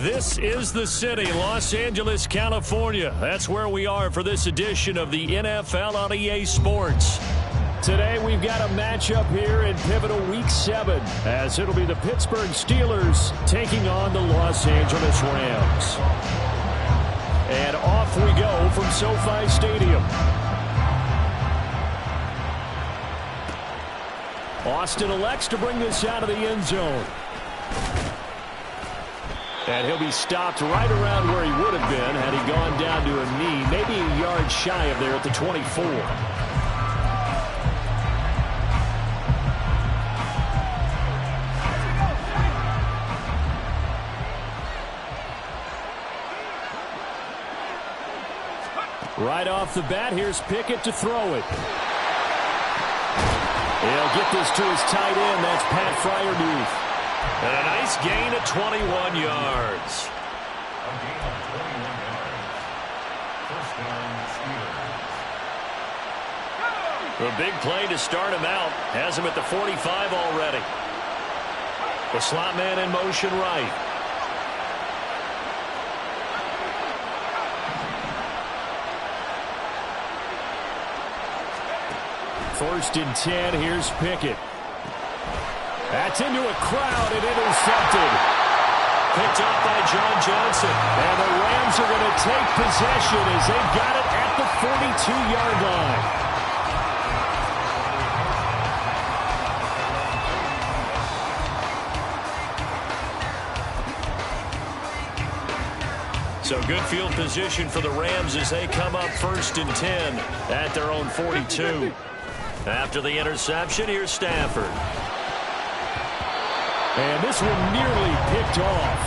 This is the city, Los Angeles, California. That's where we are for this edition of the NFL on EA Sports. Today we've got a matchup here in pivotal Week 7, as it'll be the Pittsburgh Steelers taking on the Los Angeles Rams. And off we go from SoFi Stadium. Austin elects to bring this out of the end zone. And he'll be stopped right around where he would have been had he gone down to a knee, maybe a yard shy of there at the 24. Right off the bat, here's Pickett to throw it. He'll get this to his tight end. That's Pat Freiermuth. And a nice gain of 21 yards. The big play to start him out has him at the 45 already. The slot man in motion right. First and 10, here's Pickett. That's into a crowd and intercepted. Picked up by John Johnson. And the Rams are going to take possession as they've got it at the 42-yard line. So good field position for the Rams as they come up first and 10 at their own 42. After the interception, here's Stafford. And this one nearly picked off.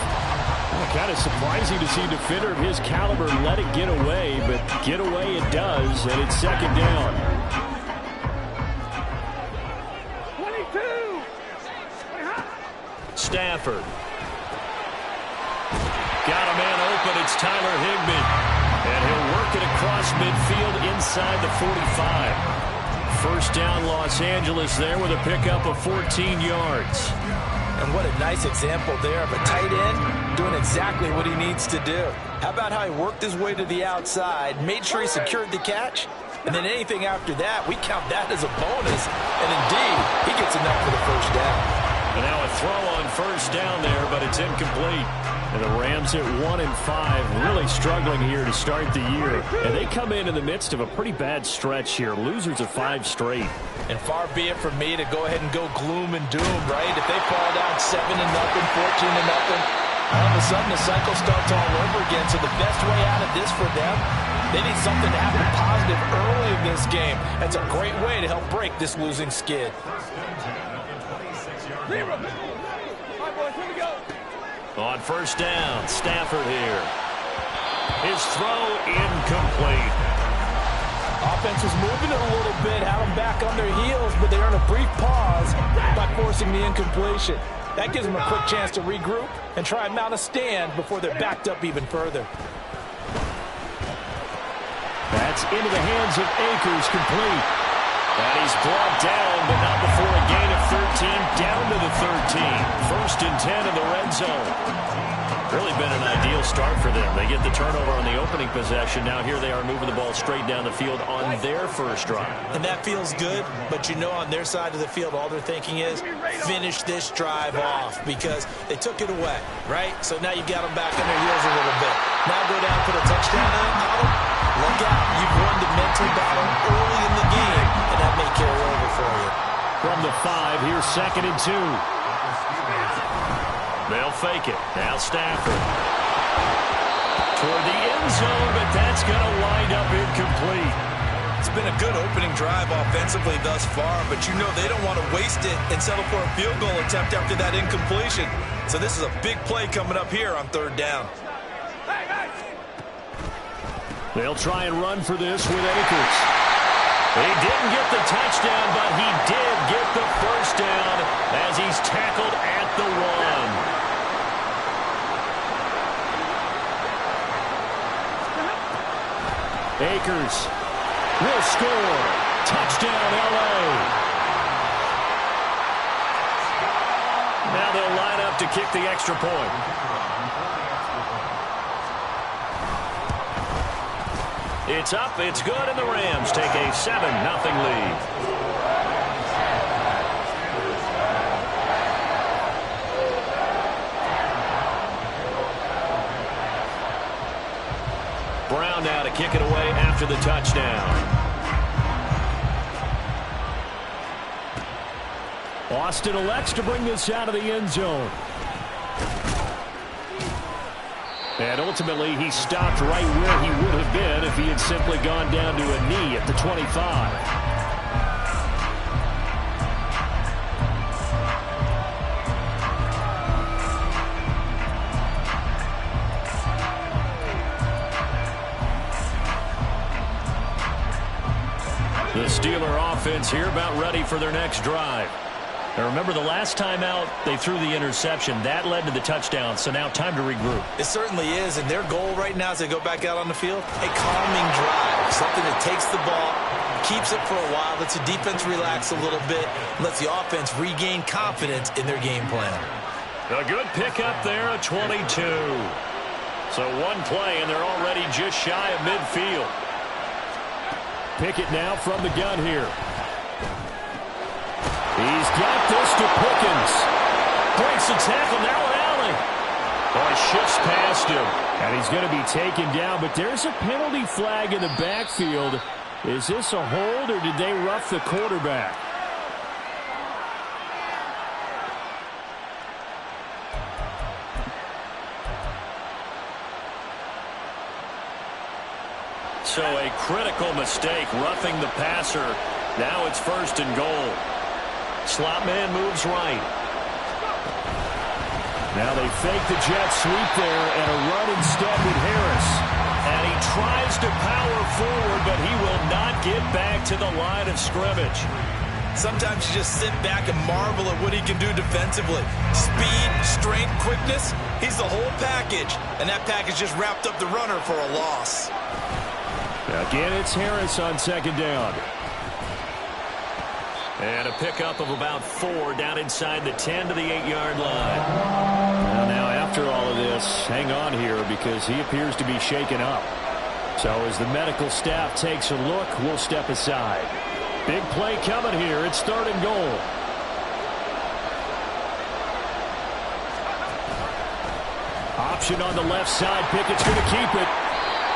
Kind of surprising to see a defender of his caliber let it get away, but get away it does, and it's second down. 22. Stafford. Got a man open. It's Tyler Higbee. And he'll work it across midfield inside the 45. First down, Los Angeles there with a pickup of 14 yards. And what a nice example there of a tight end doing exactly what he needs to do. How about how he worked his way to the outside, made sure he secured the catch, and then anything after that, we count that as a bonus. And indeed, he gets enough for the first down. And now a throw on first down there, but it's incomplete. And the Rams at 1-5, really struggling here to start the year. And they come in the midst of a pretty bad stretch here. Losers of 5 straight. And far be it from me to go ahead and go gloom and doom, right? If they fall down 7-0, 14-0, all of a sudden the cycle starts all over again. So the best way out of this for them, they need something to happen positive early in this game. That's a great way to help break this losing skid. On first down, Stafford here. His throw incomplete. Offense was moving it a little bit, had them back on their heels, but they earn a brief pause by forcing the incompletion. That gives them a quick chance to regroup and try and mount a stand before they're backed up even further. That's into the hands of Akers, complete. And he's brought down, but not before a gain of 13, down to the 13. First and 10 in the red zone. Really been an ideal start for them. They get the turnover on the opening possession. Now here they are moving the ball straight down the field on their first drive. And that feels good, but you know on their side of the field, all they're thinking is finish this drive off because they took it away, right? So now you've got them back on their heels a little bit. Now go down, put a touchdown in the model. Look out. You've won the mental battle early in the game, and that may carry over for you. From the 5, here's second and 2. They'll fake it. Now Stafford. Toward the end zone, but that's going to wind up incomplete. It's been a good opening drive offensively thus far, but you know they don't want to waste it and settle for a field goal attempt after that incompletion. So this is a big play coming up here on third down. They'll try and run for this with Akers. He didn't get the touchdown, but he did get the first down as he's tackled at the 1. Akers will score. Touchdown, L.A. Now they'll line up to kick the extra point. It's up, it's good, and the Rams take a 7-0 lead. Brown now to kick it away after the touchdown. Austin elects to bring this out of the end zone. And ultimately, he stopped right where he would have been if he had simply gone down to a knee at the 25. The Steeler offense here about ready for their next drive. Now remember, the last time out, they threw the interception. That led to the touchdown, so now time to regroup. It certainly is, and their goal right now as they go back out on the field, a calming drive, something that takes the ball, keeps it for a while, lets the defense relax a little bit, and lets the offense regain confidence in their game plan. A good pickup there at 22. So one play, and they're already just shy of midfield. Pickett now from the gun here. He's got this to Pickens. Breaks the tackle, now an alley. Oh, he shifts past him. And he's going to be taken down, but there's a penalty flag in the backfield. Is this a hold, or did they rough the quarterback? So a critical mistake, roughing the passer. Now it's 1st and goal. Slot man moves right. Now they fake the jet sweep there, and a run instead with Harris. And he tries to power forward, but he will not get back to the line of scrimmage. Sometimes you just sit back and marvel at what he can do defensively. Speed, strength, quickness, he's the whole package. And that package just wrapped up the runner for a loss. Again, it's Harris on 2nd down. And a pickup of about 4 down inside the 10 to the 8-yard line. Well, now, after all of this, hang on here because he appears to be shaken up. So as the medical staff takes a look, we'll step aside. Big play coming here. It's 3rd and goal. Option on the left side. Pickett's going to keep it.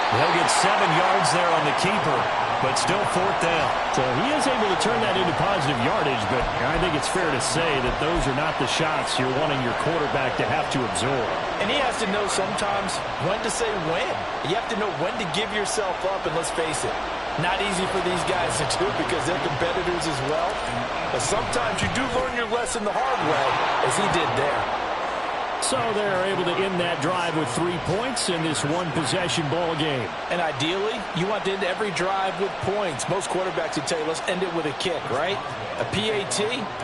He'll get 7 yards there on the keeper, but still 4th down. So he is able to turn that into positive yardage, but I think it's fair to say that those are not the shots you're wanting your quarterback to have to absorb. And he has to know sometimes when to say when. You have to know when to give yourself up, and let's face it, not easy for these guys to do because they're competitors as well. But sometimes you do learn your lesson the hard way, as he did there. So they're able to end that drive with 3 points in this one-possession ball game. And ideally, you want to end every drive with points. Most quarterbacks would tell you, let's end it with a kick, right? A PAT,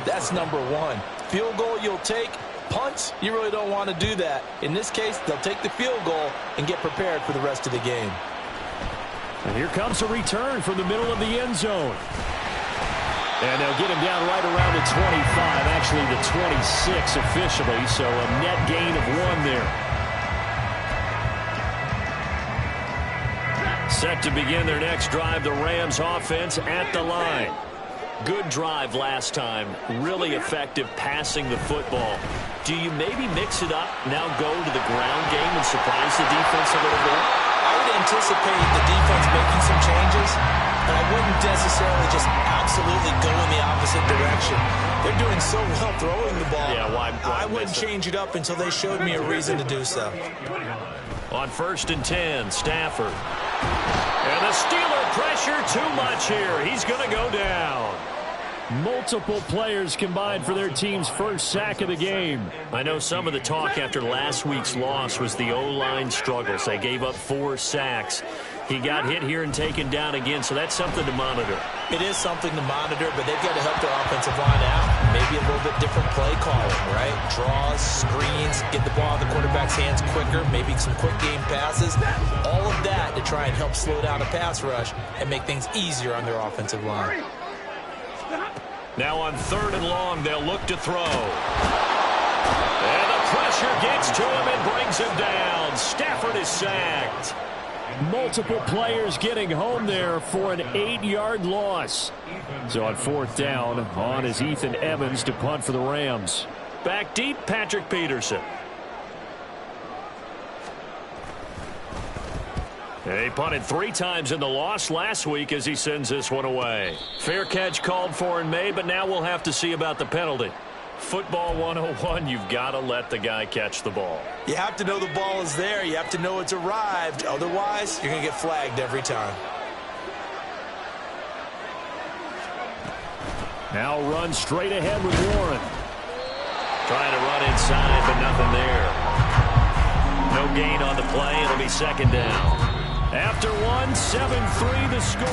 that's number 1. Field goal you'll take. Punts, you really don't want to do that. In this case, they'll take the field goal and get prepared for the rest of the game. And here comes a return from the middle of the end zone. And they'll get him down right around the 25, actually the 26 officially, so a net gain of 1 there. Set to begin their next drive, the Rams offense at the line. Good drive last time, really effective passing the football. Do you maybe mix it up, now go to the ground game and surprise the defense a little bit? I would anticipate the defense making some changes, but I wouldn't necessarily just absolutely go in the opposite direction. They're doing so well throwing the ball. Yeah, why I wouldn't change it up until they showed me a reason to do so. On 1st and 10, Stafford. And the Steeler pressure too much here. He's going to go down. Multiple players combined for their team's first sack of the game. I know some of the talk after last week's loss was the O-line struggles. They gave up 4 sacks. He got hit here and taken down again, so that's something to monitor. It is something to monitor, but they've got to help their offensive line out. Maybe a little bit different play calling, right? Draws, screens, get the ball in the quarterback's hands quicker, maybe some quick game passes. All of that to try and help slow down a pass rush and make things easier on their offensive line. Now on 3rd and long, they'll look to throw. And the pressure gets to him and brings him down. Stafford is sacked. Multiple players getting home there for an 8-yard loss. So on 4th down, on is Ethan Evans to punt for the Rams. Back deep, Patrick Peterson. He punted 3 times in the loss last week as he sends this one away. Fair catch called for and made, but now we'll have to see about the penalty. Football 101, you've got to let the guy catch the ball. You have to know the ball is there. You have to know it's arrived. Otherwise, you're going to get flagged every time. Now run straight ahead with Warren. Trying to run inside, but nothing there. No gain on the play. It'll be 2nd down. After 1, 7-3 the score.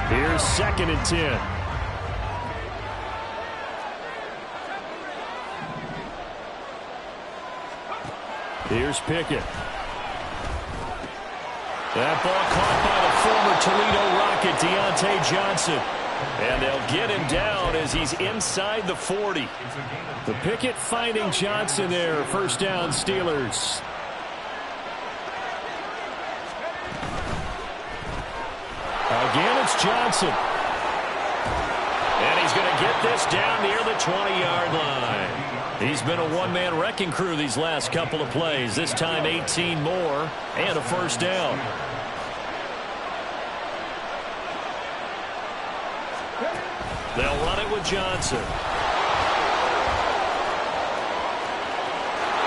Here's 2nd and 10. Here's Pickett. That ball caught by the former Toledo Rocket, Deontay Johnson. And they'll get him down as he's inside the 40. The Pickett finding Johnson there. 1st down, Steelers. Again, it's Johnson. And he's going to get this down near the 20-yard line. He's been a one-man wrecking crew these last couple of plays. This time 18 more and a 1st down. They'll run it with Johnson.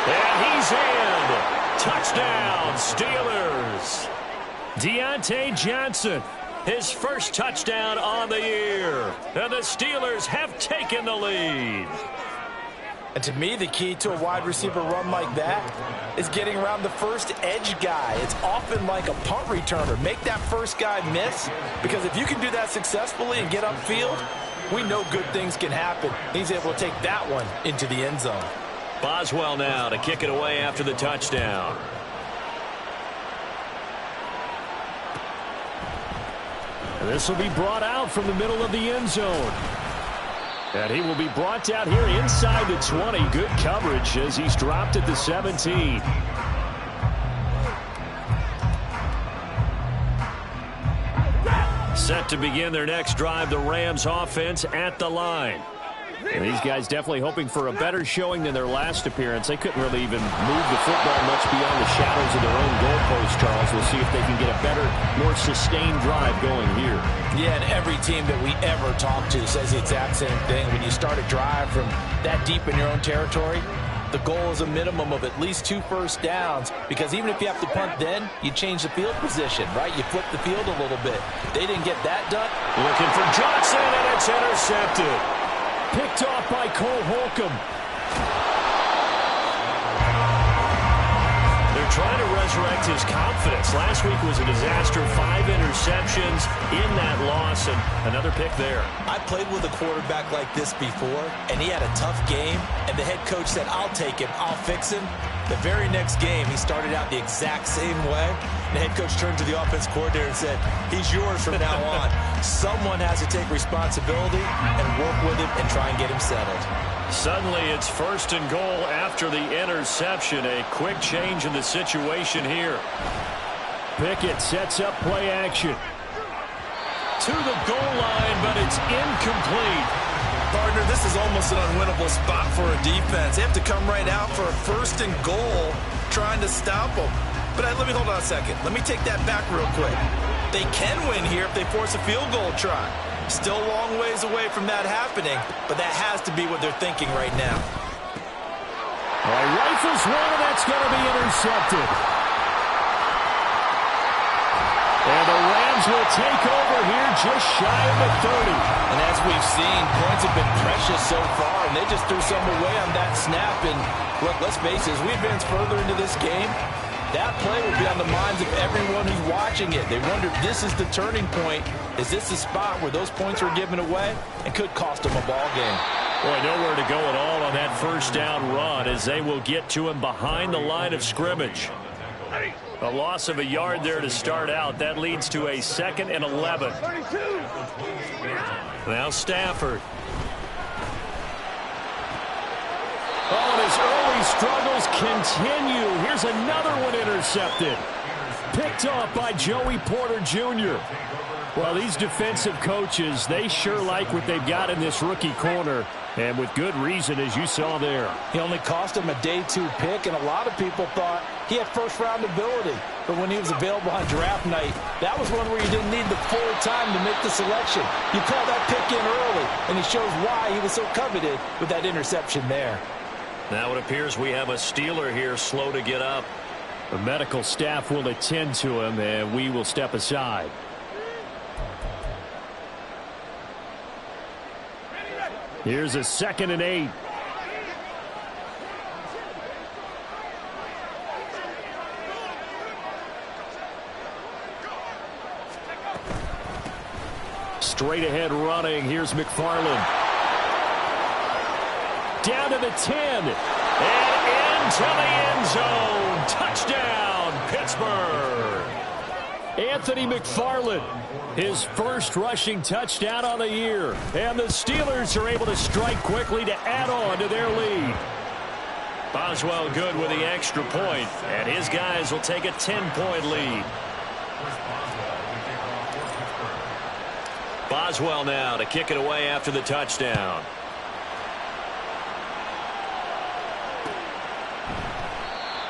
And he's in. Touchdown, Steelers. Deontay Johnson, his first touchdown on the year. And the Steelers have taken the lead. And to me, the key to a wide receiver run like that is getting around the first edge guy. It's often like a punt returner. Make that first guy miss, because if you can do that successfully and get upfield, we know good things can happen. He's able to take that one into the end zone. Boswell now to kick it away after the touchdown. And this will be brought out from the middle of the end zone. And he will be brought down here inside the 20. Good coverage as he's dropped at the 17. Set to begin their next drive, the Rams offense at the line. And these guys definitely hoping for a better showing than their last appearance. They couldn't really even move the football much beyond the shadows of their own goalpost, Charles. We'll see if they can get a better, more sustained drive going here. Yeah, and every team that we ever talk to says the exact same thing. When you start a drive from that deep in your own territory, the goal is a minimum of at least 2 first downs, because even if you have to punt then, you change the field position, right? You flip the field a little bit. They didn't get that done. Looking for Johnson, and it's intercepted. Picked off by Cole Holcomb. They're trying to resurrect his confidence. Last week was a disaster. 5 interceptions in that loss, and another pick there. I played with a quarterback like this before, and he had a tough game, and the head coach said, I'll take him, I'll fix him. The very next game, he started out the exact same way. The head coach turned to the offense coordinator and said, he's yours from now on. Someone has to take responsibility and work with him and try and get him settled. Suddenly, it's 1st and goal after the interception. A quick change in the situation here. Pickett sets up play action. To the goal line, but it's incomplete. Partner, this is almost an unwinnable spot for a defense. They have to come right out for a 1st and goal, trying to stop them. But let me hold on a second. Let me take that back real quick. They can win here if they force a field goal try. Still a long ways away from that happening, but that has to be what they're thinking right now. Rifles one, and that's going to be intercepted. And the Rams will take over here just shy of the 30. And as we've seen, points have been precious so far, and they just threw some away on that snap. And look, let's face it, as we advance further into this game, that play will be on the minds of everyone who's watching it. They wonder if this is the turning point. Is this the spot where those points were given away and could cost them a ball game? Boy, nowhere to go at all on that first down run as they will get to him behind the line of scrimmage. A loss of a yard there to start out. That leads to a 2nd and 11. Now Stafford. Oh, and his early struggles continue. Here's another one intercepted. Picked off by Joey Porter Jr. Well, these defensive coaches, they sure like what they've got in this rookie corner, and with good reason, as you saw there. He only cost him a day 2 pick, and a lot of people thought he had first-round ability. But when he was available on draft night, that was one where you didn't need the full time to make the selection. You call that pick in early, and he shows why he was so coveted with that interception there. Now it appears we have a Steeler here slow to get up. The medical staff will attend to him, and we will step aside. Here's a 2nd and 8. Straight ahead running. Here's McFarland. Down to the 10. And into the end zone. Touchdown, Pittsburgh. Anthony McFarland, his first rushing touchdown on the year. And the Steelers are able to strike quickly to add on to their lead. Boswell good with the extra point, and his guys will take a 10-point lead. Boswell now to kick it away after the touchdown.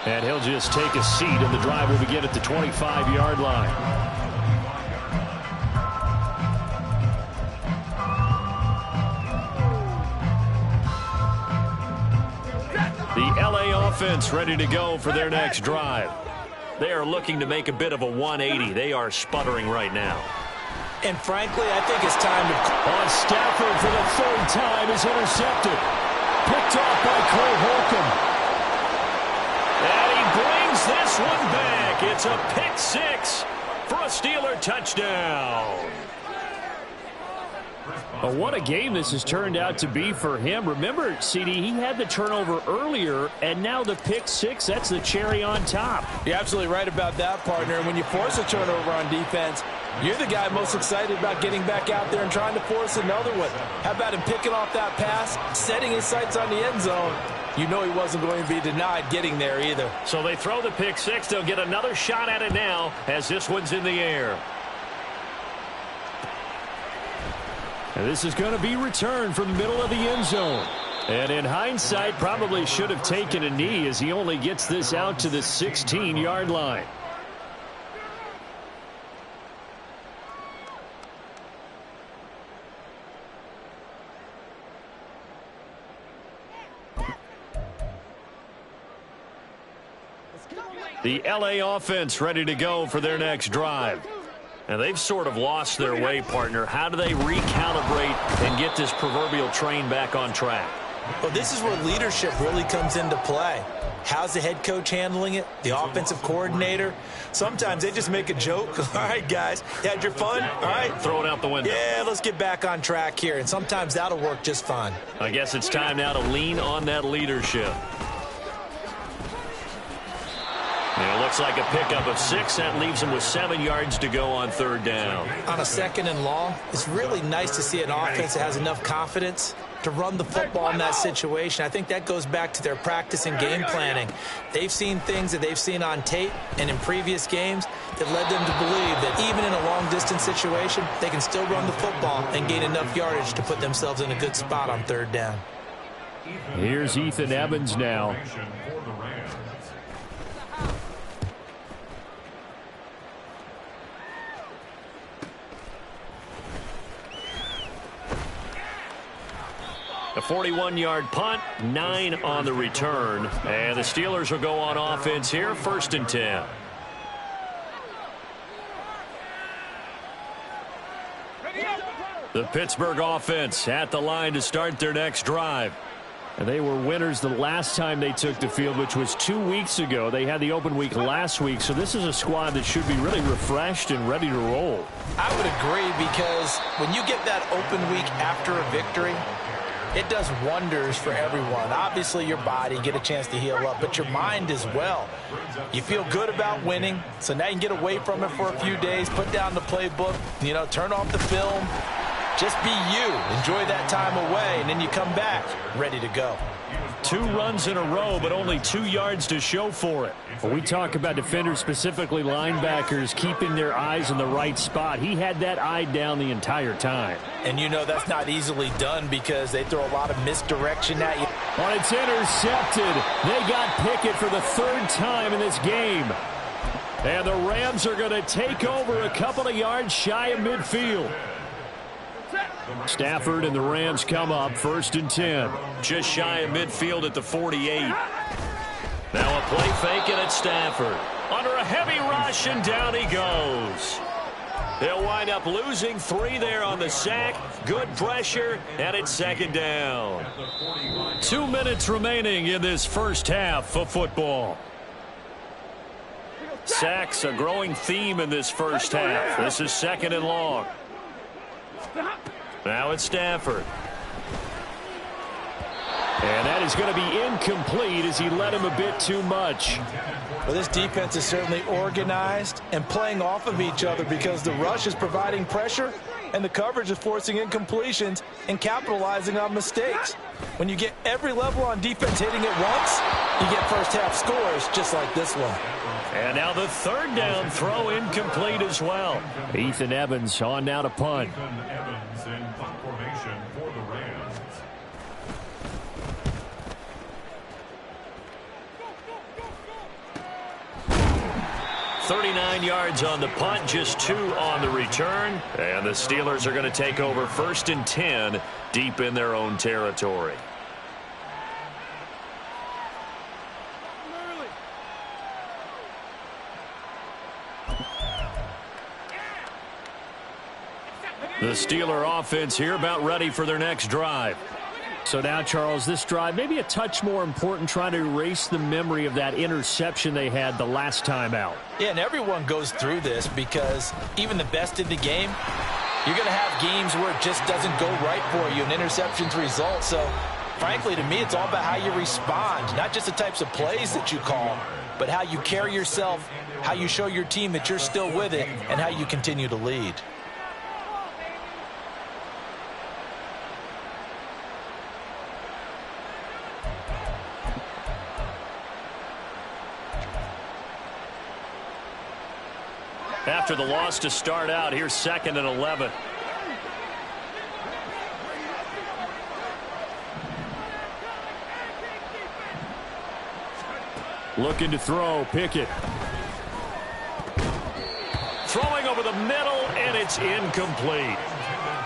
And he'll just take a seat, and the drive will begin at the 25-yard line. The LA offense ready to go for their next drive. They are looking to make a bit of a 180. They are sputtering right now. And frankly, I think it's time to... On Stafford for the 3rd time is intercepted. Picked off by Cole Holcomb. And he brings this one back. It's a pick 6 for a Steeler touchdown. Well, what a game this has turned out to be for him. Remember, CD, he had the turnover earlier, and now the pick 6, that's the cherry on top. You're absolutely right about that, partner. And when you force a turnover on defense, you're the guy most excited about getting back out there and trying to force another one. How about him picking off that pass, setting his sights on the end zone? You know he wasn't going to be denied getting there either. So they throw the pick 6. They'll get another shot at it now as this one's in the air. And this is going to be returned from the middle of the end zone. And in hindsight, probably should have taken a knee as he only gets this out to the 16-yard line. The LA offense ready to go for their next drive. And they've sort of lost their way, partner. How do they recalibrate and get this proverbial train back on track? Well, this is where leadership really comes into play. How's the head coach handling it? The offensive coordinator? Sometimes they just make a joke. All right, guys, you had your fun? All right. Throw it out the window. Yeah, let's get back on track here. And sometimes that'll work just fine. I guess it's time now to lean on that leadership. And it looks like a pickup of 6. That leaves him with 7 yards to go on 3rd down. On a 2nd and long, it's really nice to see an offense that has enough confidence to run the football in that situation. I think that goes back to their practice and game planning. They've seen things that they've seen on tape and in previous games that led them to believe that even in a long-distance situation, they can still run the football and gain enough yardage to put themselves in a good spot on 3rd down. Here's Ethan Evans now. A 41-yard punt, 9 on the return. And the Steelers will go on offense here, 1st and 10. The Pittsburgh offense at the line to start their next drive. And they were winners the last time they took the field, which was 2 weeks ago. They had the open week last week, so this is a squad that should be really refreshed and ready to roll. I would agree, because when you get that open week after a victory, It does wonders for everyone. Obviously, your body, get a chance to heal up, but your mind as well. You feel good about winning, so now you can get away from it for a few days, put down the playbook, turn off the film. Just be you. Enjoy that time away, and then you come back ready to go. 2 runs in a row, but only 2 yards to show for it. When we talk about defenders, specifically linebackers, keeping their eyes in the right spot, he had that eye down the entire time. And that's not easily done because they throw a lot of misdirection at you. Well, it's intercepted. They got Pickett for the 3rd time in this game. And the Rams are going to take over a couple of yards shy of midfield. Stafford and the Rams come up 1st and 10. Just shy of midfield at the 48. Now a play fake, and it's Stafford. Under a heavy rush, and down he goes. They'll wind up losing 3 there on the sack. Good pressure, and it's 2nd down. 2 minutes remaining in this first half of football. Sacks a growing theme in this first half. This is 2nd and long. Now it's Stafford. And that is going to be incomplete as he led him a bit too much. Well, this defense is certainly organized and playing off of each other because the rush is providing pressure and the coverage is forcing incompletions and capitalizing on mistakes. When you get every level on defense hitting at once, you get first half scores just like this one. And now the 3rd down throw incomplete as well. Ethan Evans on now to punt. Ethan Evans in punt formation for the Rams. 39 yards on the punt, just 2 on the return. And the Steelers are going to take over 1st and 10 deep in their own territory. The Steeler offense here about ready for their next drive. So now, Charles, this drive maybe a touch more important, trying to erase the memory of that interception they had the last time out. Yeah, and everyone goes through this because even the best in the game, you're going to have games where it just doesn't go right for you and interceptions result. So, frankly, to me, it's all about how you respond, not just the types of plays that you call, but how you carry yourself, how you show your team that you're still with it, and how you continue to lead. After the loss to start out, here's 2nd and 11. Looking to throw, Pickett. Throwing over the middle, and it's incomplete.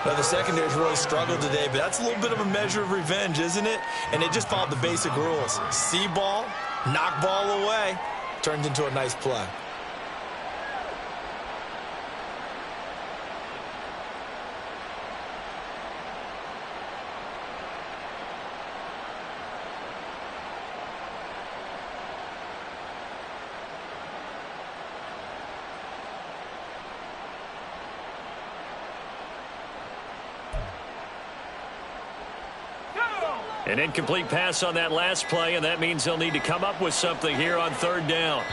Well, the secondary's really struggled today, but that's a little bit of a measure of revenge, isn't it? And they just followed the basic rules. See ball, knock ball away, turned into a nice play. An incomplete pass on that last play, and that means they'll need to come up with something here on 3rd down.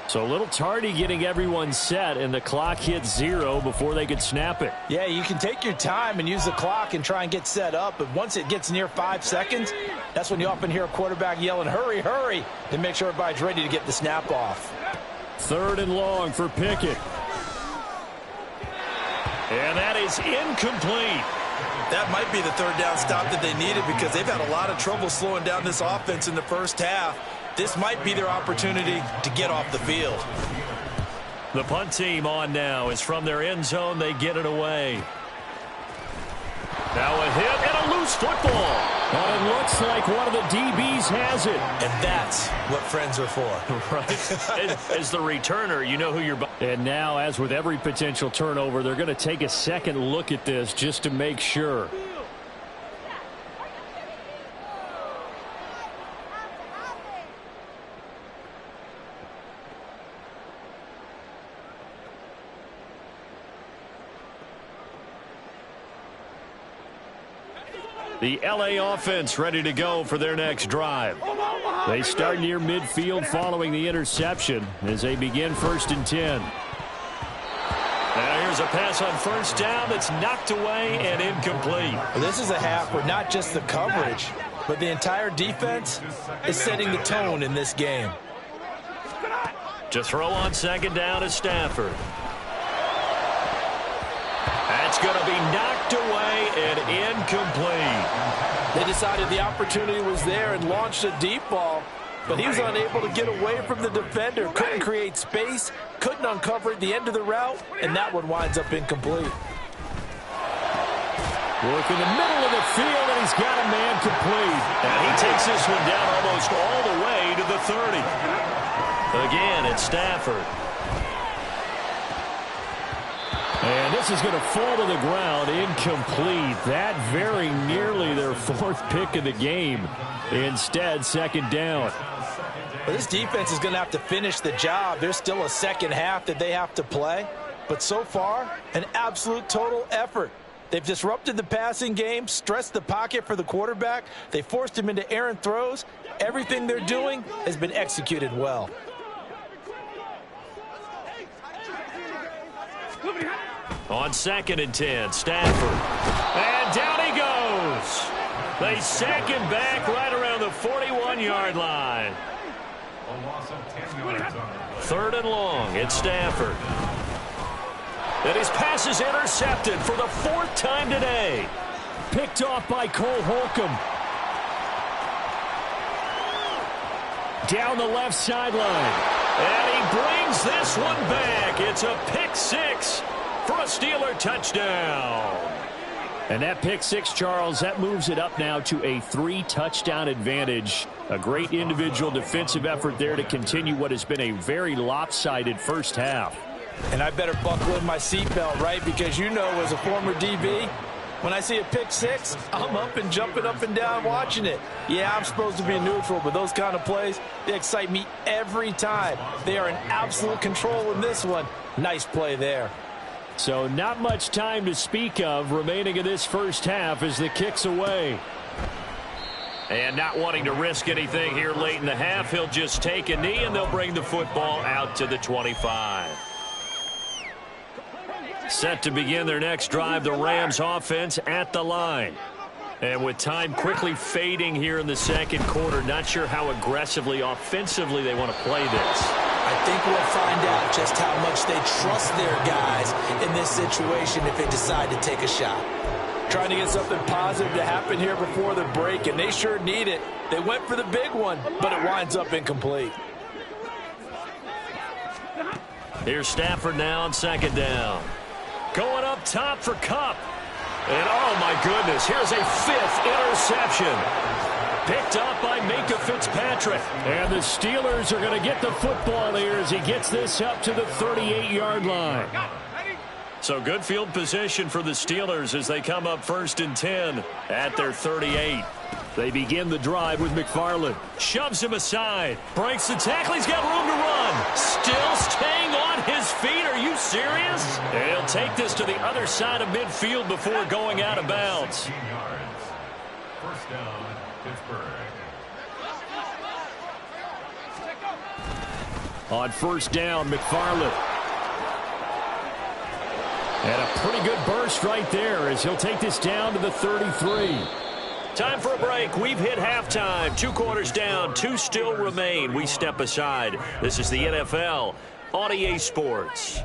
So a little tardy getting everyone set, and the clock hits 0 before they could snap it. Yeah, you can take your time and use the clock and try and get set up, but once it gets near 5 seconds, that's when you often hear a quarterback yelling, hurry, hurry, to make sure everybody's ready to get the snap off. 3rd and long for Pickett. And that is incomplete. That might be the 3rd down stop that they needed because they've had a lot of trouble slowing down this offense in the first half. This might be their opportunity to get off the field. The punt team on now is from their end zone. They get it away. Now a hit and a loose football. But it looks like one of the DBs has it. And that's what friends are for. Right. As the returner, you know who you're... And now, as with every potential turnover, they're going to take a second look at this just to make sure. The LA offense ready to go for their next drive. They start near midfield following the interception as they begin 1st and 10. Now here's a pass on 1st down that's knocked away and incomplete. Well, this is a half where not just the coverage, but the entire defense is setting the tone in this game. To throw on 2nd down is Stafford. That's going to be knocked away and incomplete. They decided the opportunity was there and launched a deep ball, but he was unable to get away from the defender, couldn't create space, couldn't uncover at the end of the route, and that one winds up incomplete. Work in the middle of the field, and he's got a man complete. And he takes this one down almost all the way to the 30. Again, it's Stafford. And this is going to fall to the ground, incomplete. That very nearly their 4th pick of the game. Instead, 2nd down. Well, this defense is going to have to finish the job. There's still a second half that they have to play. But so far, an absolute total effort. They've disrupted the passing game, stressed the pocket for the quarterback. They forced him into errant throws. Everything they're doing has been executed well. On 2nd and 10, Stafford. And down he goes. They sack him back right around the 41-yard line. A loss of 10 yards on 3rd and long, it's Stafford. And his pass is intercepted for the 4th time today. Picked off by Cole Holcomb. Down the left sideline. And he brings this one back. It's a pick 6 for a Steeler touchdown. And that pick 6, Charles, that moves it up now to a 3-touchdown advantage. A great individual defensive effort there to continue what has been a very lopsided first half. And I better buckle in my seatbelt, right? Because you know, as a former DB, when I see a pick 6, I'm up and jumping up and down watching it. Yeah, I'm supposed to be neutral, but those kind of plays, they excite me every time. They are in absolute control in this one. Nice play there. So not much time to speak of remaining in this first half as the kick's away. And not wanting to risk anything here late in the half, he'll just take a knee and they'll bring the football out to the 25. Set to begin their next drive, the Rams offense at the line. And with time quickly fading here in the 2nd quarter, not sure how aggressively, offensively they want to play this. I think we'll find out just how much they trust their guys in this situation if they decide to take a shot. Trying to get something positive to happen here before the break, and they sure need it. They went for the big one, but it winds up incomplete. Here's Stafford now on 2nd down. Going up top for Kupp. And oh my goodness, here's a 5th interception. Picked up by Minka Fitzpatrick. And the Steelers are going to get the football here as he gets this up to the 38-yard line. So good field position for the Steelers as they come up 1st and 10 at their 38. They begin the drive with McFarland. Shoves him aside. Breaks the tackle. He's got room to run. Still staying on his feet. Are you serious? And he'll take this to the other side of midfield before going out of bounds. 15 yards. First down, Pittsburgh. On 1st down, McFarland. And a pretty good burst right there as he'll take this down to the 33. Time for a break. We've hit halftime. 2 quarters down. 2 still remain. We step aside. This is the NFL on EA Sports.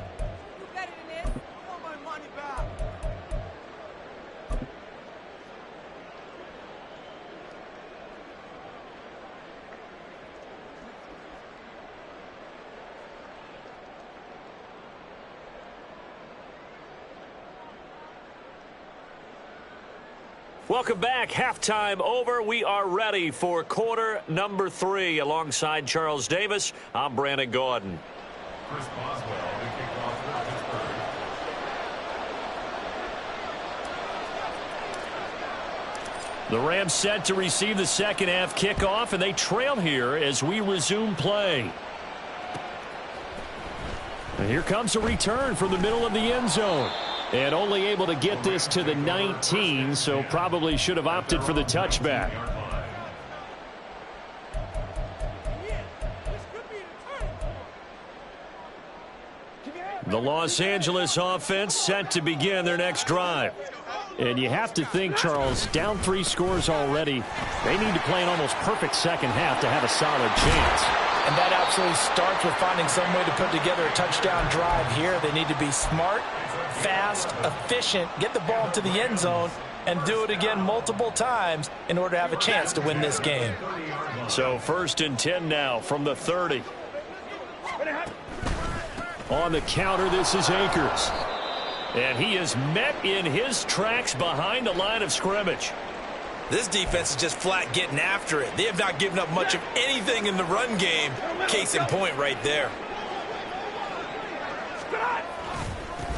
Welcome back. Halftime over. We are ready for quarter number 3. Alongside Charles Davis, I'm Brandon Gordon. Chris Boswell, the kickoff for Pittsburgh. The Rams set to receive the second half kickoff, and they trail here as we resume play. And here comes a return from the middle of the end zone. And only able to get this to the 19, so probably should have opted for the touchback. The Los Angeles offense set to begin their next drive. And you have to think, Charles, down 3 scores already. They need to play an almost perfect second half to have a solid chance. And that absolutely starts with finding some way to put together a touchdown drive here. They need to be smart, fast, efficient, get the ball into the end zone, and do it again multiple times in order to have a chance to win this game. So 1st and 10 now from the 30. On the counter, this is Akers. And he is met in his tracks behind the line of scrimmage. This defense is just flat getting after it. They have not given up much of anything in the run game. Case in point right there.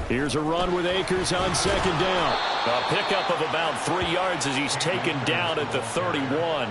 Here's a run with Akers on 2nd down. A pickup of about 3 yards as he's taken down at the 31.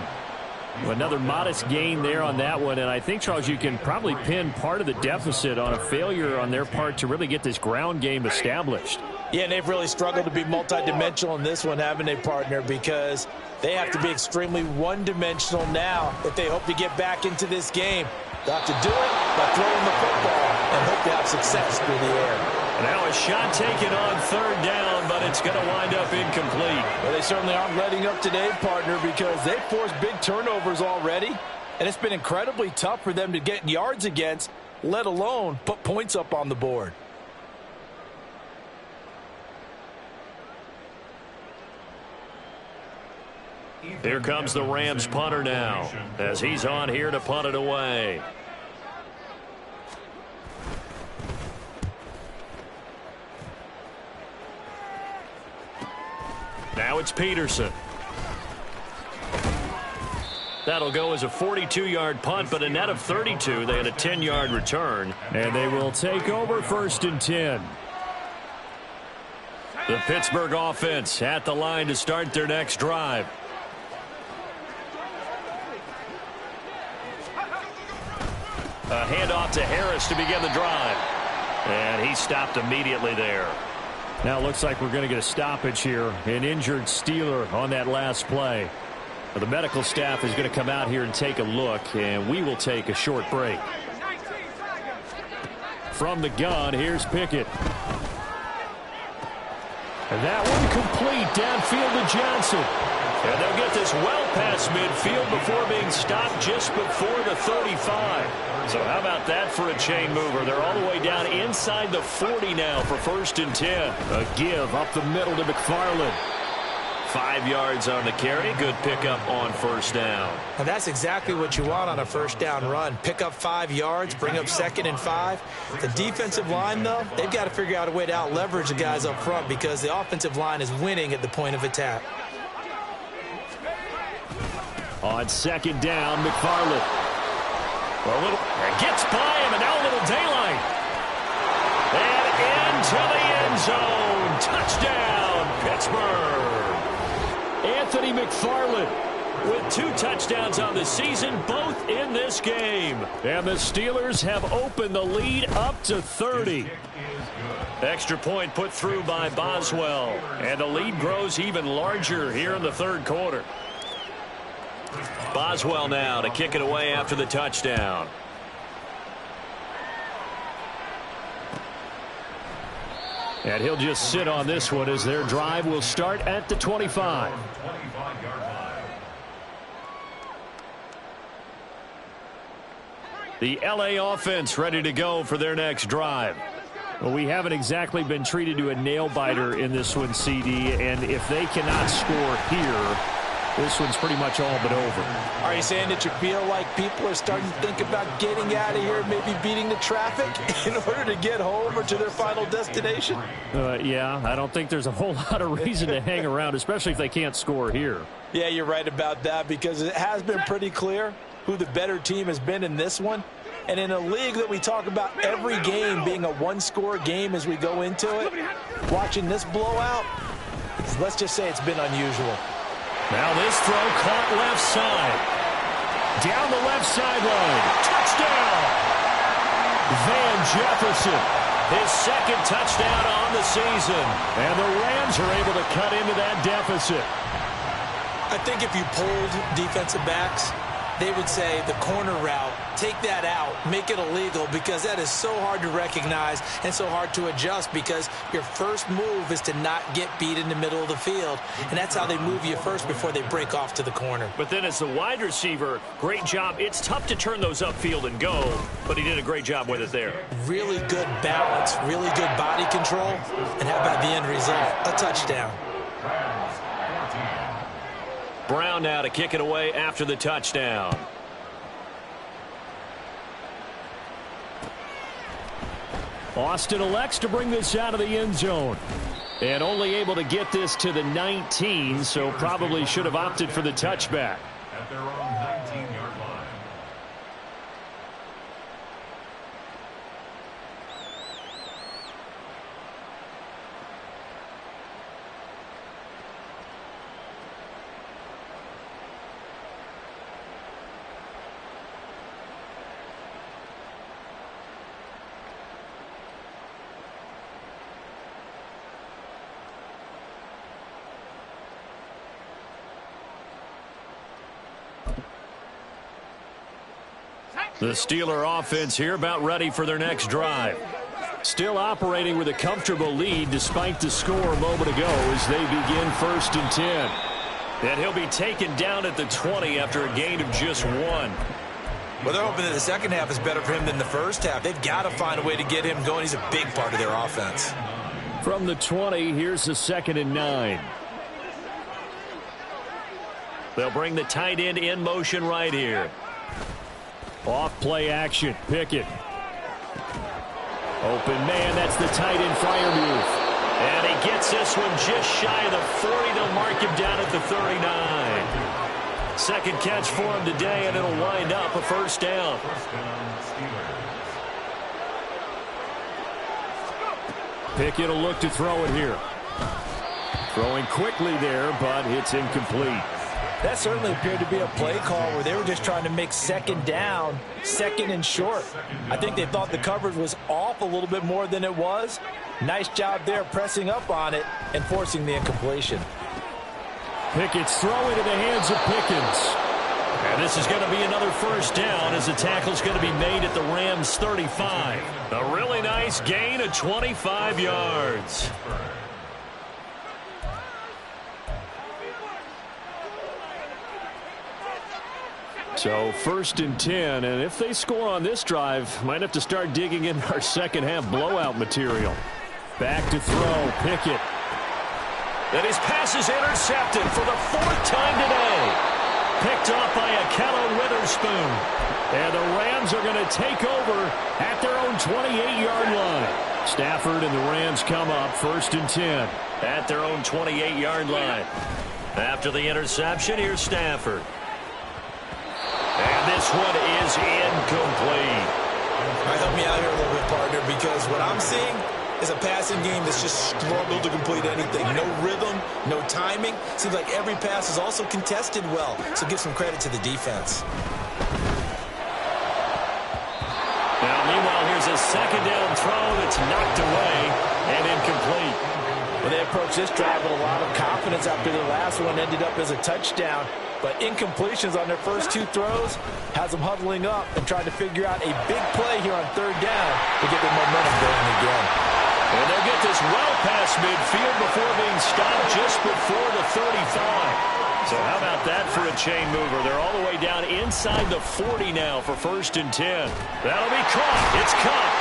Another modest gain there on that one, and I think, Charles, you can probably pin part of the deficit on a failure on their part to really get this ground game established. Yeah, and they've really struggled to be multidimensional in this one, haven't they, partner, because they have to be extremely one-dimensional now if they hope to get back into this game. They'll have to do it by throwing the football and hope to have success through the air. Now a shot taken on 3rd down, but it's going to wind up incomplete. Well, they certainly aren't letting up today, partner, because they've forced big turnovers already, and it's been incredibly tough for them to get yards against, let alone put points up on the board. Here comes the Rams punter now, as he's on here to punt it away. Now it's Peterson. That'll go as a 42-yard punt, but a net of 32. They had a 10-yard return, and they will take over 1st and 10. The Pittsburgh offense at the line to start their next drive. A handoff to Harris to begin the drive. And he stopped immediately there. Now it looks like we're going to get a stoppage here. An injured Steeler on that last play. The medical staff is going to come out here and take a look, and we will take a short break. From the gun, here's Pickett. And that one complete downfield to Johnson. And they'll get this well past midfield before being stopped just before the 35. So how about that for a chain mover? They're all the way down inside the 40 now for 1st and 10. A give up the middle to McFarland. 5 yards on the carry. Good pickup on 1st down. And that's exactly what you want on a 1st down run. Pick up 5 yards, bring up 2nd and 5. The defensive line, though, they've got to figure out a way to out-leverage the guys up front because the offensive line is winning at the point of attack. On 2nd down, McFarland. Gets by him, and now a little daylight. And into the end zone. Touchdown, Pittsburgh. Anthony McFarland with 2 touchdowns on the season, both in this game. And the Steelers have opened the lead up to 30. Extra point put through by Boswell. And the lead grows even larger here in the 3rd quarter. Boswell now to kick it away after the touchdown. And he'll just sit on this one as their drive will start at the 25. The LA offense ready to go for their next drive. Well, we haven't exactly been treated to a nail-biter in this one, CD, and if they cannot score here, this one's pretty much all but over. Are you saying that you feel like people are starting to think about getting out of here, maybe beating the traffic in order to get home or to their final destination? Yeah, I don't think there's a whole lot of reason to hang around, especially if they can't score here. Yeah, you're right about that because it has been pretty clear who the better team has been in this one. And in a league that we talk about every game being a one-score game as we go into it, watching this blowout, let's just say it's been unusual. Now this throw caught left side. Down the left sideline. Touchdown! Van Jefferson. His second touchdown on the season. And the Rams are able to cut into that deficit. I think if you polled defensive backs, they would say the corner route, take that out, make it illegal, because that is so hard to recognize and so hard to adjust, because your first move is to not get beat in the middle of the field, and that's how they move you first before they break off to the corner. But then as the wide receiver, great job. It's tough to turn those upfield and go, but he did a great job with it there. Really good balance, really good body control, and how about the end result? A touchdown. Brown now to kick it away after the touchdown. Austin elects to bring this out of the end zone. And only able to get this to the 19, so probably should have opted for the touchback. At their own 19-yard line. The Steeler offense here about ready for their next drive. Still operating with a comfortable lead despite the score a moment ago as they begin 1st and 10. And he'll be taken down at the 20 after a gain of just 1. Well, they're hoping that the second half is better for him than the first half. They've got to find a way to get him going. He's a big part of their offense. From the 20, here's the 2nd and 9. They'll bring the tight end in motion right here. Off play action. Pickett. Open man. That's the tight end Freiermuth. And he gets this one just shy of the 40. They'll mark him down at the 39. Second catch for him today, and it'll wind up a first down. Pickett will look to throw it here. Throwing quickly there, but it's incomplete. That certainly appeared to be a play call where they were just trying to make second down, second and short. I think they thought the coverage was off a little bit more than it was. Nice job there pressing up on it and forcing the incompletion. Pickett's throw into the hands of Pickens. And this is going to be another first down as the tackle's going to be made at the Rams' 35. A really nice gain of 25 yards. So 1st and 10, and if they score on this drive, might have to start digging in our second half blowout material. Back to throw, Pickett. And his pass is intercepted for the 4th time today. Picked off by Akello Witherspoon. And the Rams are going to take over at their own 28-yard line. Stafford and the Rams come up 1st and 10 at their own 28-yard line. After the interception, here's Stafford. And this one is incomplete. All right, help me out here a little bit, partner, because what I'm seeing is a passing game that's just struggled to complete anything. No rhythm, no timing. Seems like every pass is also contested well, so give some credit to the defense. Now, meanwhile, here's a second down throw that's knocked away and incomplete. Well, they approached this drive with a lot of confidence after their last one ended up as a touchdown. But incompletions on their first 2 throws has them huddling up and trying to figure out a big play here on 3rd down to get their momentum going again. And they'll get this well past midfield before being stopped just before the 35. So how about that for a chain mover? They're all the way down inside the 40 now for 1st and 10. That'll be caught. It's caught.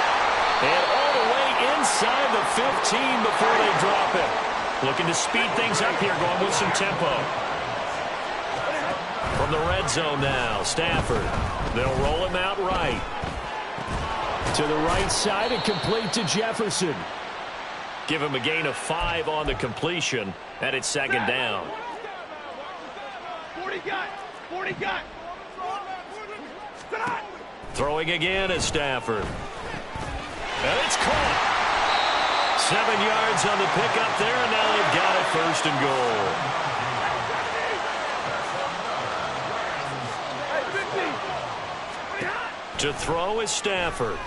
And all the way inside the 15 before they drop it. Looking to speed things up here, going with some tempo. From the red zone now, Stafford. They'll roll him out right. To the right side and complete to Jefferson. Give him a gain of 5 on the completion, and it's 2nd down. 40 got. Throwing again is Stafford. And it's caught. 7 yards on the pickup there, and now they've got it 1st and goal. To throw is Stafford.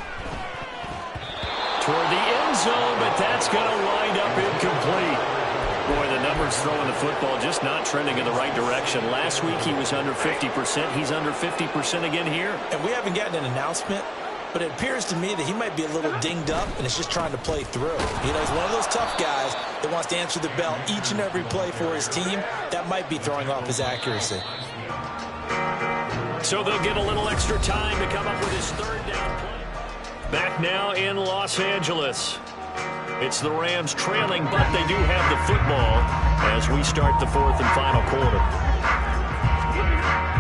toward the end zone, but that's going to wind up incomplete. Boy, the numbers throwing the football just not trending in the right direction. Last week he was under 50%. He's under 50% again here. And we haven't gotten an announcement, but it appears to me that he might be a little dinged up and is just trying to play through. You know, he's one of those tough guys that wants to answer the bell each and every play for his team. That might be throwing off his accuracy. So they'll get a little extra time to come up with his third down play. Back now in Los Angeles. It's the Rams trailing, but they do have the football as we start the fourth and final quarter.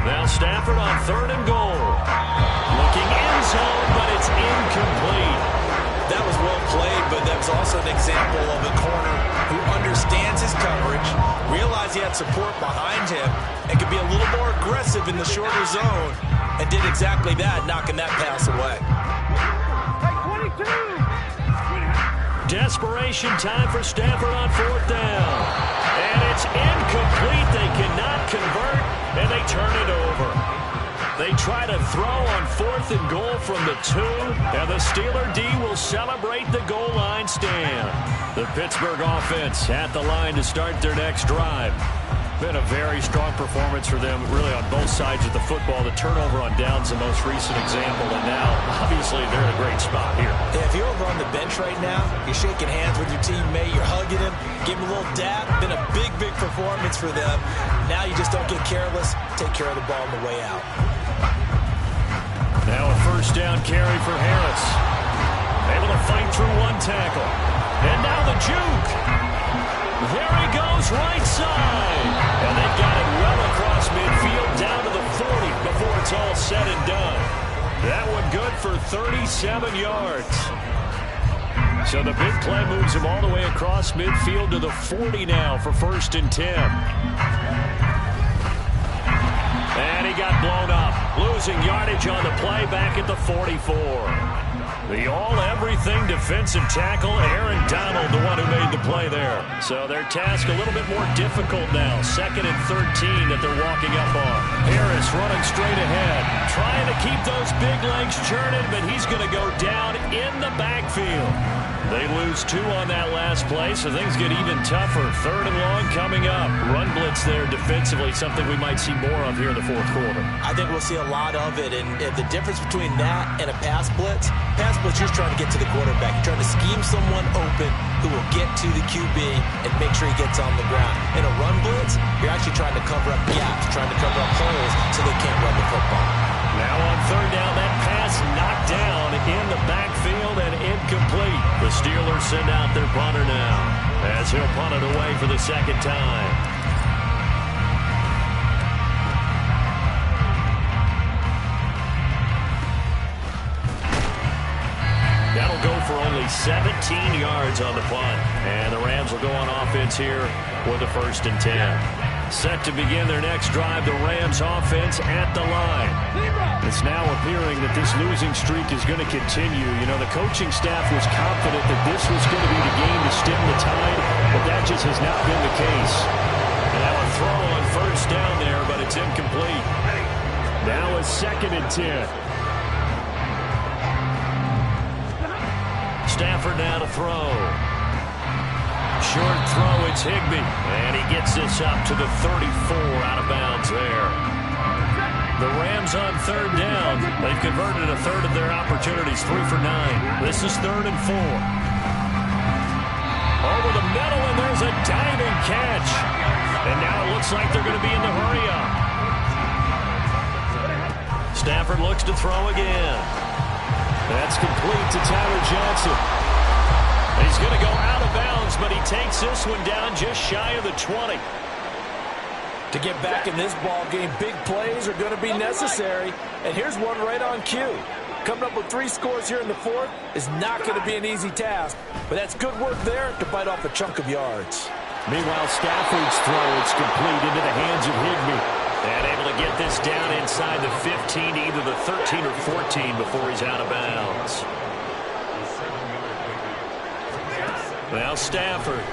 Now Stafford on 3rd and goal. Looking end zone, but it's incomplete. That was well played, but that was also an example of a corner who understands his coverage, realized he had support behind him, and could be a little more aggressive in the shorter zone, and did exactly that, knocking that pass away. Desperation time for Stafford on 4th down. And it's incomplete. They cannot convert, and they turn it over. They try to throw on 4th and goal from the 2, and the Steeler D will celebrate the goal line stand. The Pittsburgh offense at the line to start their next drive. Been a very strong performance for them, really, on both sides of the football. The turnover on downs the most recent example, and now, obviously, they're in a great spot here. Yeah, if you're over on the bench right now, you're shaking hands with your teammate, you're hugging him, give him a little dap. Been a big, big performance for them. Now you just don't get careless. Take care of the ball on the way out. Now a first down carry for Harris. Able to fight through one tackle. And now the juke. There he goes, right side. And they've got it well across midfield down to the 40 before it's all said and done. That one good for 37 yards. So the big play moves him all the way across midfield to the 40 now for 1st and 10. And he got blown up. Losing yardage on the play back at the 44. The all-everything defensive tackle, Aaron Donald, the one who made the play there. So their task a little bit more difficult now. 2nd and 13 that they're walking up on. Harris running straight ahead. Trying to keep those big legs churning, but he's going to go down in the backfield. They lose 2 on that last play, so things get even tougher. 3rd and long coming up. Run blitz there defensively, something we might see more of here in the 4th quarter. I think we'll see a lot of it, and the difference between that and a pass blitz, you're trying to get to the quarterback. You're trying to scheme someone open who will get to the QB and make sure he gets on the ground. In a run blitz, you're actually trying to cover up gaps, trying to cover up holes so they can't run the football. Now on 3rd down, that pass knocked down in the backfield and incomplete. The Steelers send out their punter now as he'll punt it away for the 2nd time. That'll go for only 17 yards on the punt. And the Rams will go on offense here with a 1st and 10. Set to begin their next drive, the Rams offense at the line. It's now appearing that this losing streak is going to continue. You know, the coaching staff was confident that this was going to be the game to stem the tide, but that just has not been the case. And now a throw on 1st down there, but it's incomplete. Now a 2nd and 10. Stafford now to throw. Short throw, it's Higbee. And he gets this up to the 34 out of bounds there. The Rams on 3rd down. They've converted a 1/3 of their opportunities, 3 for 9. This is 3rd and 4. Over the middle, and there's a diving catch. And now it looks like they're going to be in the hurry-up. Stafford looks to throw again. That's complete to Tyler Johnson. He's going to go out of bounds, but he takes this one down just shy of the 20. To get back in this ball game, big plays are going to be necessary. And here's one right on cue. Coming up with 3 scores here in the 4th is not going to be an easy task. But that's good work there to bite off a chunk of yards. Meanwhile, Stafford's throw, it's complete into the hands of Higbee. And able to get this down inside the 15, either the 13 or 14 before he's out of bounds. Now Stafford.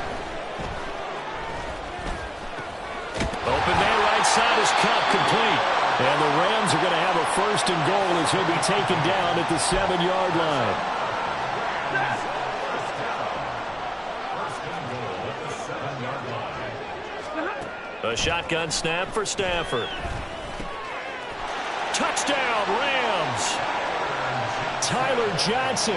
Open man right side is cut, complete. And the Rams are going to have a 1st and goal as he'll be taken down at the 7-yard line. The shotgun snap for Stafford. Touchdown, Rams. Tyler Johnson,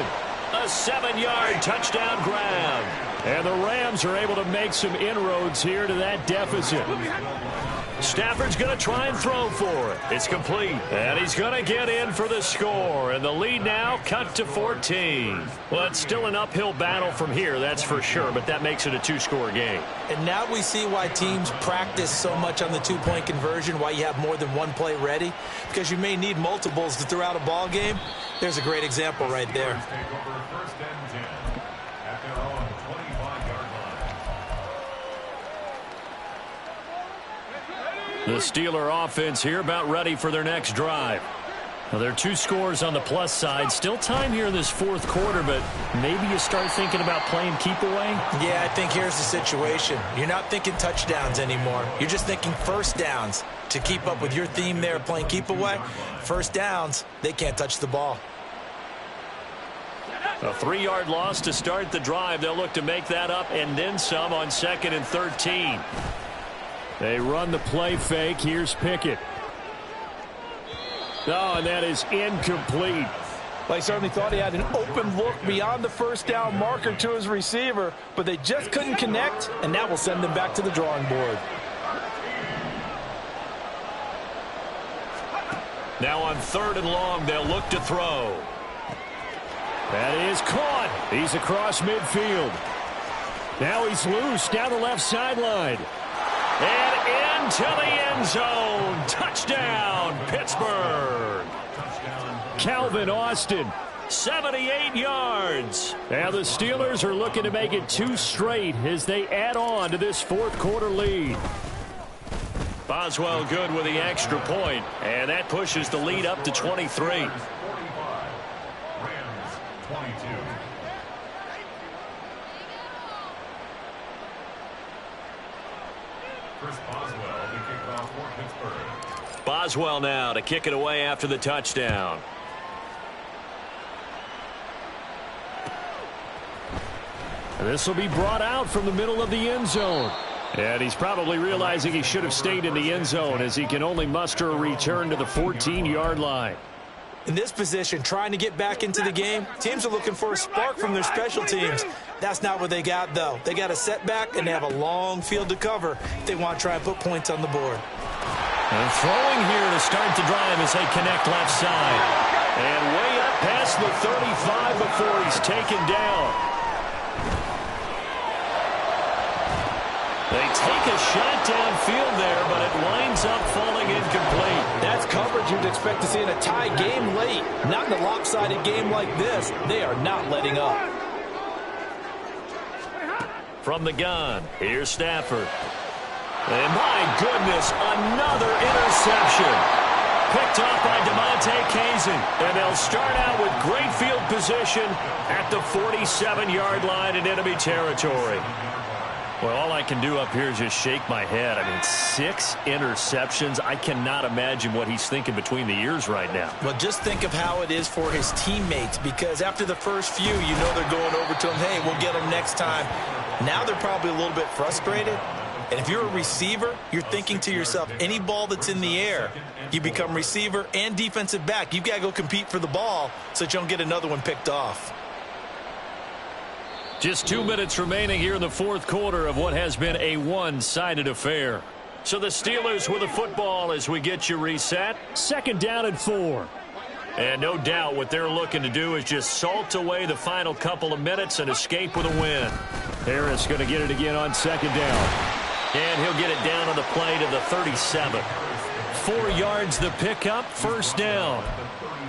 a 7-yard touchdown grab. And the Rams are able to make some inroads here to that deficit. Stafford's going to try and throw for it. It's complete. And he's going to get in for the score. And the lead now cut to 14. Well, it's still an uphill battle from here, that's for sure. But that makes it a 2-score game. And now we see why teams practice so much on the 2-point conversion, why you have more than one play ready. Because you may need multiples to throw out a ball game. There's a great example right there. The Steeler offense here about ready for their next drive. Well, there are 2 scores on the plus side. Still time here in this 4th quarter, but maybe you start thinking about playing keep away? Yeah, I think here's the situation. You're not thinking touchdowns anymore. You're just thinking first downs. To keep up with your theme there, playing keep away, first downs, they can't touch the ball. A 3-yard loss to start the drive. They'll look to make that up and then some on 2nd and 13. They run the play fake. Here's Pickett. Oh, and that is incomplete. Well, he certainly thought he had an open look beyond the first down marker to his receiver, but they just couldn't connect, and that will send them back to the drawing board. Now on 3rd and long, they'll look to throw. That is caught. He's across midfield. Now he's loose down the left sideline. And into the end zone. Touchdown, Pittsburgh. Calvin Austin, 78 yards. Now the Steelers are looking to make it 2 straight as they add on to this 4th quarter lead. Boswell good with the extra point, and that pushes the lead up to 23. Rams 22. Chris Boswell, the kickoff for Pittsburgh. Boswell now to kick it away after the touchdown. This will be brought out from the middle of the end zone. And he's probably realizing he should have stayed in the end zone as he can only muster a return to the 14-yard line. In this position, trying to get back into the game, teams are looking for a spark from their special teams. That's not what they got, though. They got a setback, and they have a long field to cover if they want to try and put points on the board. And throwing here to start the drive as they connect left side. And way up past the 35 before he's taken down. They take a shot downfield there, but it winds up falling incomplete. That's coverage you'd expect to see in a tie game late. Not in a lopsided game like this. They are not letting up. From the gun, here's Stafford. And my goodness, another interception. Picked off by DeMonte Kazin. And they'll start out with great field position at the 47-yard line in enemy territory. Well, all I can do up here is just shake my head. I mean, 6 interceptions. I cannot imagine what he's thinking between the ears right now. Well, just think of how it is for his teammates, because after the first few, you know they're going over to him, hey, we'll get him next time. Now they're probably a little bit frustrated. And if you're a receiver, you're thinking to yourself, any ball that's in the air, you become receiver and defensive back. You've got to go compete for the ball so that you don't get another one picked off. Just 2 minutes remaining here in the 4th quarter of what has been a one-sided affair. So the Steelers with the football as we get you reset. 2nd down and 4. And no doubt what they're looking to do is just salt away the final couple of minutes and escape with a win. Harris going to get it again on 2nd down. And he'll get it down on the play to the 37. 4 yards the pickup, 1st down.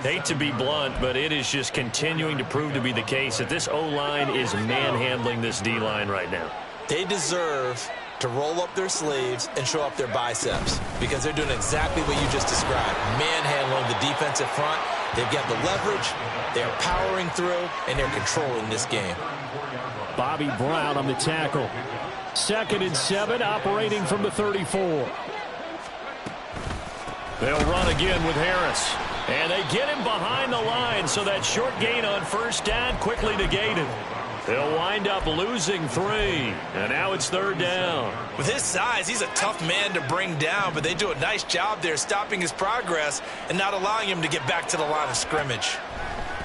Hate to be blunt, but it is just continuing to prove to be the case that this O-line is manhandling this D-line right now. They deserve to roll up their sleeves and show up their biceps, because they're doing exactly what you just described, manhandling the defensive front. They've got the leverage, they're powering through, and they're controlling this game. Bobby Brown on the tackle. 2nd and 7, operating from the 34. They'll run again with Harris. And they get him behind the line, so that short gain on 1st down quickly negated. They'll wind up losing 3, and now it's 3rd down. With his size, he's a tough man to bring down, but they do a nice job there stopping his progress and not allowing him to get back to the line of scrimmage.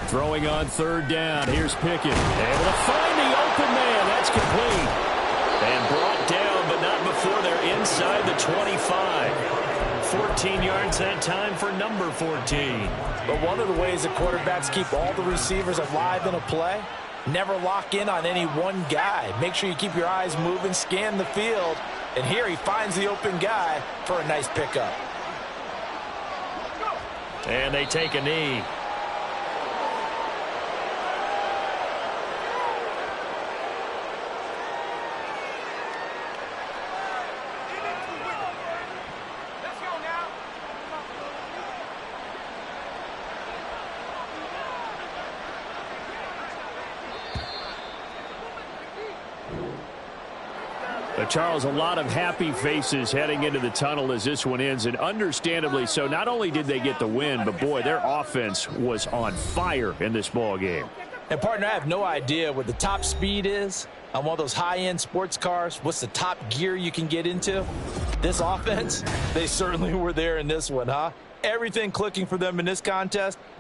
Throwing on 3rd down. Here's Pickett. Able to find the open man. That's complete. And brought down, but not before they're inside the 25. 14 yards that time for number 14. But one of the ways that quarterbacks keep all the receivers alive in a play, never lock in on any one guy. Make sure you keep your eyes moving, scan the field. And here he finds the open guy for a nice pickup. And they take a knee. Charles, a lot of happy faces heading into the tunnel as this one ends, and understandably so. Not only did they get the win, but, boy, their offense was on fire in this ball game. And, partner, I have no idea what the top speed is on one of those high-end sports cars. What's the top gear you can get into? This offense, they certainly were there in this one, huh? Everything clicking for them in this contest.